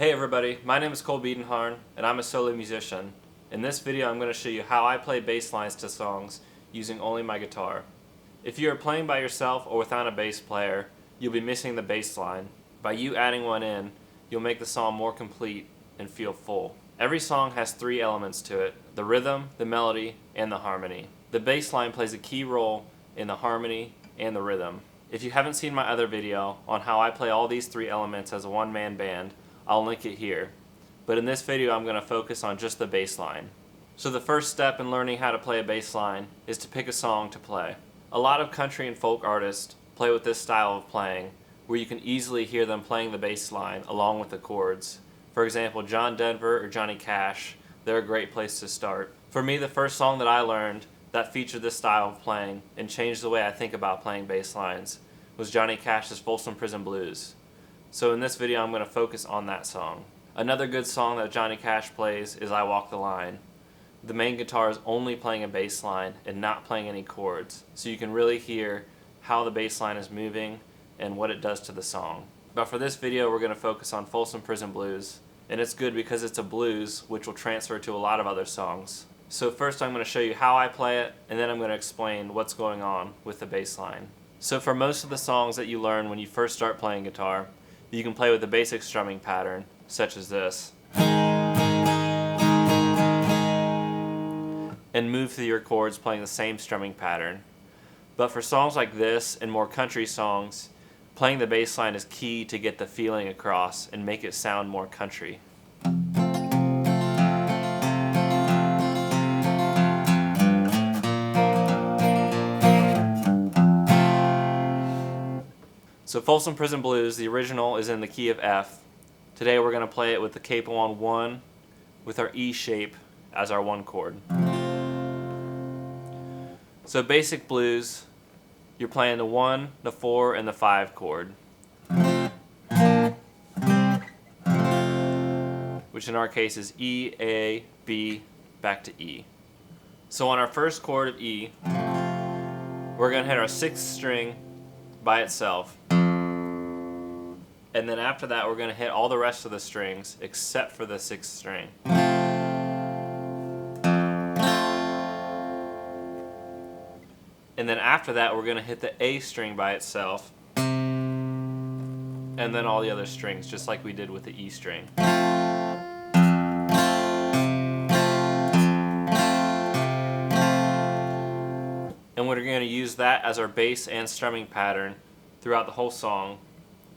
Hey everybody, my name is Cole Biedenharn and I'm a solo musician. In this video I'm going to show you how I play bass lines to songs using only my guitar. If you are playing by yourself or without a bass player, you'll be missing the bass line. By you adding one in, you'll make the song more complete and feel full. Every song has three elements to it: the rhythm, the melody, and the harmony. The bass line plays a key role in the harmony and the rhythm. If you haven't seen my other video on how I play all these three elements as a one-man band, I'll link it here. But in this video I'm going to focus on just the bass line. So the first step in learning how to play a bass line is to pick a song to play. A lot of country and folk artists play with this style of playing, where you can easily hear them playing the bass line along with the chords. For example, John Denver or Johnny Cash, they're a great place to start. For me, the first song that I learned that featured this style of playing and changed the way I think about playing bass lines was Johnny Cash's Folsom Prison Blues. So in this video I'm going to focus on that song. Another good song that Johnny Cash plays is I Walk the Line. The main guitar is only playing a bass line and not playing any chords, so you can really hear how the bass line is moving and what it does to the song. But for this video we're going to focus on Folsom Prison Blues, and it's good because it's a blues which will transfer to a lot of other songs. So first I'm going to show you how I play it, and then I'm going to explain what's going on with the bass line. So for most of the songs that you learn when you first start playing guitar, you can play with a basic strumming pattern, such as this, and move through your chords playing the same strumming pattern. But for songs like this and more country songs, playing the bass line is key to get the feeling across and make it sound more country. So Folsom Prison Blues, the original, is in the key of F. Today we're going to play it with the capo on 1 with our E shape as our 1 chord. So basic blues, you're playing the 1, the 4, and the 5 chord, which in our case is E, A, B, back to E. So on our first chord of E, we're going to hit our 6th string by itself. And then after that we're going to hit all the rest of the strings except for the 6th string. And then after that we're going to hit the A string by itself, and then all the other strings, just like we did with the E string. And we're going to use that as our bass and strumming pattern throughout the whole song,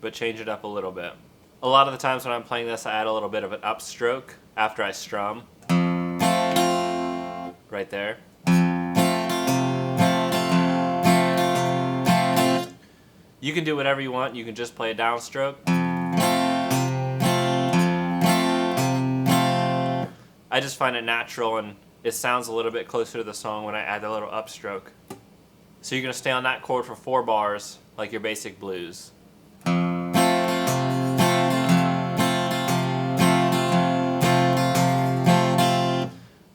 but change it up a little bit. A lot of the times when I'm playing this, I add a little bit of an upstroke after I strum. Right there. You can do whatever you want. You can just play a downstroke. I just find it natural and it sounds a little bit closer to the song when I add the little upstroke. So you're going to stay on that chord for 4 bars like your basic blues.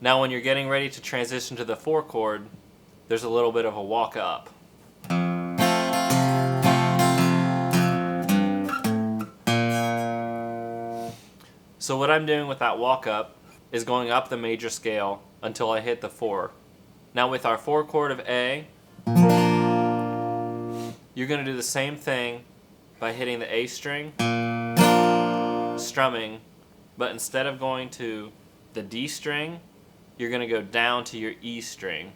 Now when you're getting ready to transition to the 4 chord, there's a little bit of a walk up. So what I'm doing with that walk up is going up the major scale until I hit the 4. Now with our 4 chord of A, you're going to do the same thing by hitting the A string, strumming, but instead of going to the D string, you're going to go down to your E string.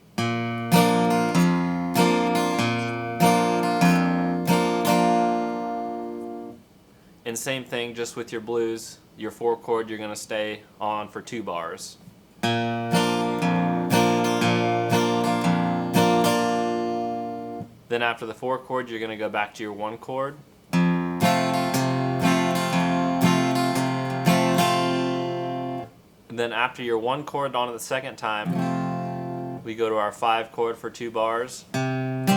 And same thing just with your blues. Your 4 chord you're going to stay on for 2 bars. Then after the 4 chord you're going to go back to your 1 chord. And then after your 1 chord on it the second time, we go to our 5 chord for 2 bars. And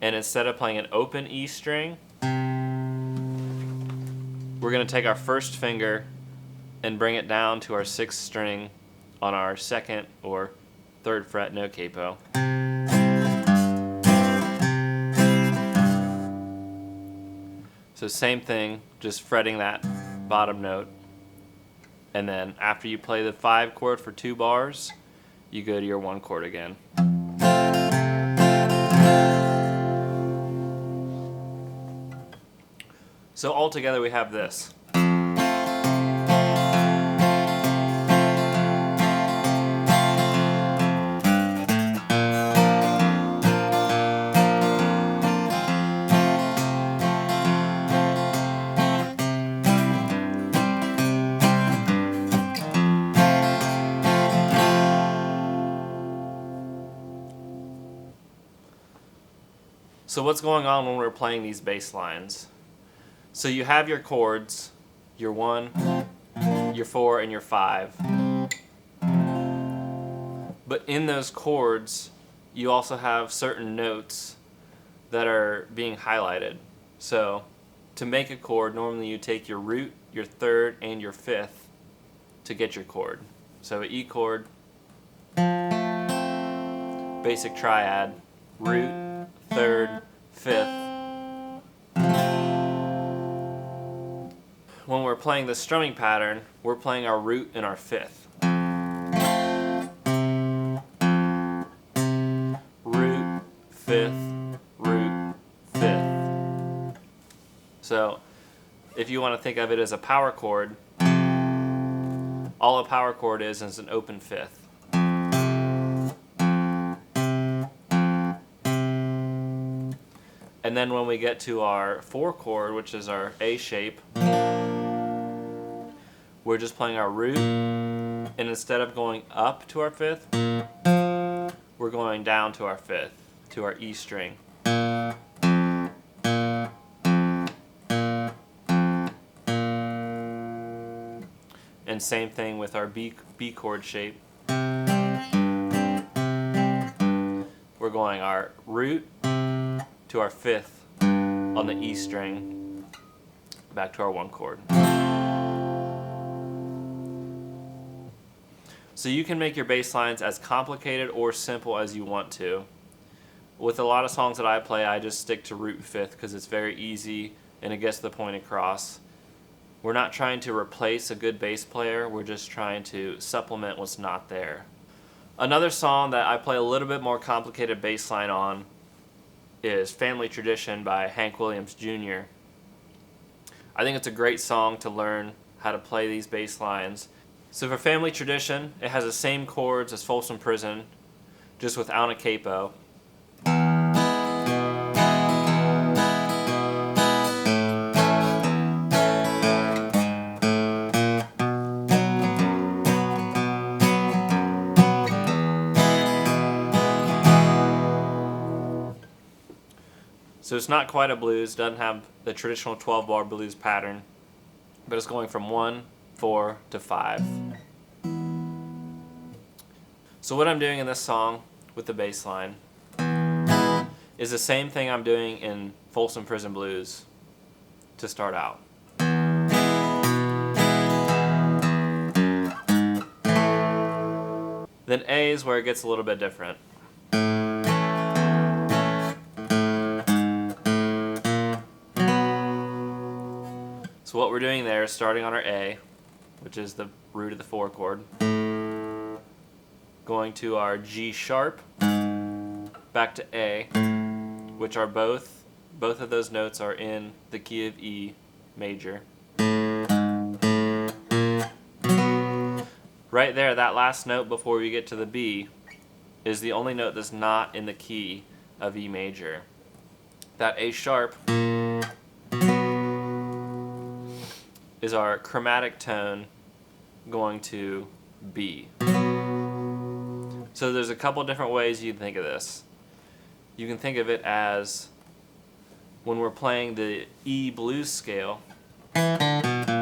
instead of playing an open E string, we're going to take our first finger and bring it down to our 6th string on our 2nd or 3rd fret, no capo. So same thing, just fretting that bottom note. And then after you play the 5 chord for 2 bars, you go to your 1 chord again. So altogether we have this. So what's going on when we're playing these bass lines? So you have your chords, your 1, your 4, and your 5. But in those chords, you also have certain notes that are being highlighted. So to make a chord, normally you take your root, your 3rd, and your 5th to get your chord. So an E chord, basic triad, root, 3rd, 5th. When we're playing the strumming pattern, we're playing our root and our 5th. Root, 5th, root, 5th. So if you want to think of it as a power chord, all a power chord is an open 5th. And then when we get to our 4 chord, which is our A shape, we're just playing our root, and instead of going up to our 5th, we're going down to our 5th, to our E string. And same thing with our B chord shape. We're going our root to our 5th on the E string, back to our 1 chord. So you can make your bass lines as complicated or simple as you want to. With a lot of songs that I play, I just stick to root 5th because it's very easy and it gets the point across. We're not trying to replace a good bass player, we're just trying to supplement what's not there. Another song that I play a little bit more complicated bass line on is Family Tradition by Hank Williams Jr. I think it's a great song to learn how to play these bass lines. So for Family Tradition, it has the same chords as Folsom Prison, just without a capo. So it's not quite a blues, doesn't have the traditional 12-bar blues pattern, but it's going from 1, 4 to 5. So what I'm doing in this song with the bass line is the same thing I'm doing in Folsom Prison Blues to start out. Then A is where it gets a little bit different. So what we're doing there is starting on our A, which is the root of the 4 chord, going to our G sharp, back to A, which are both of those notes are in the key of E major. Right there, that last note before we get to the B is the only note that's not in the key of E major. That A sharp is our chromatic tone going to B. So there's a couple different ways you can think of this. You can think of it as when we're playing the E blues scale, that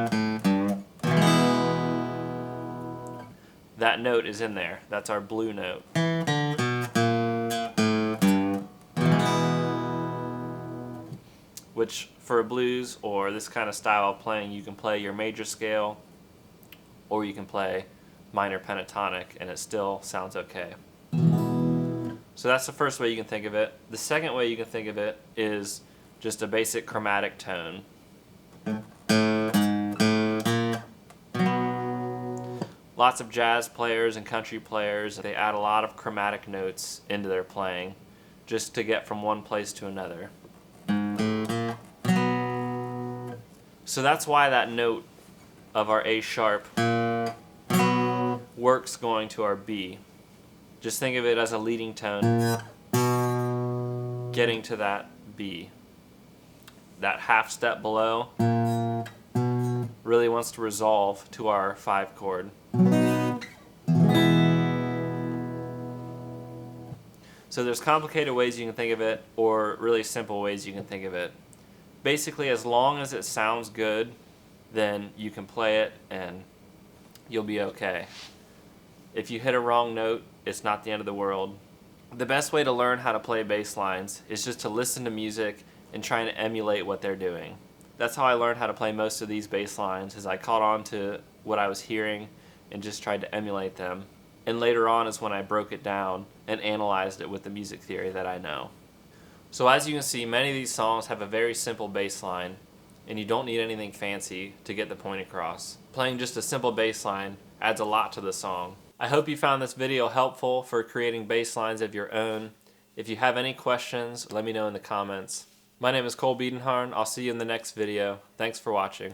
note is in there. That's our blue note. Which for a blues or this kind of style of playing, you can play your major scale or you can play minor pentatonic and it still sounds okay. So that's the first way you can think of it. The second way you can think of it is just a basic chromatic tone. Lots of jazz players and country players, they add a lot of chromatic notes into their playing just to get from one place to another. So that's why that note of our A sharp works going to our B. Just think of it as a leading tone getting to that B. That half step below really wants to resolve to our 5 chord. So there's complicated ways you can think of it, or really simple ways you can think of it. Basically, as long as it sounds good, then you can play it and you'll be okay. If you hit a wrong note, it's not the end of the world. The best way to learn how to play bass lines is just to listen to music and try to emulate what they're doing. That's how I learned how to play most of these bass lines, is I caught on to what I was hearing and just tried to emulate them. And later on is when I broke it down and analyzed it with the music theory that I know. So as you can see, many of these songs have a very simple bass line, and you don't need anything fancy to get the point across. Playing just a simple bass line adds a lot to the song. I hope you found this video helpful for creating bass lines of your own. If you have any questions, let me know in the comments. My name is Cole Biedenharn. I'll see you in the next video. Thanks for watching.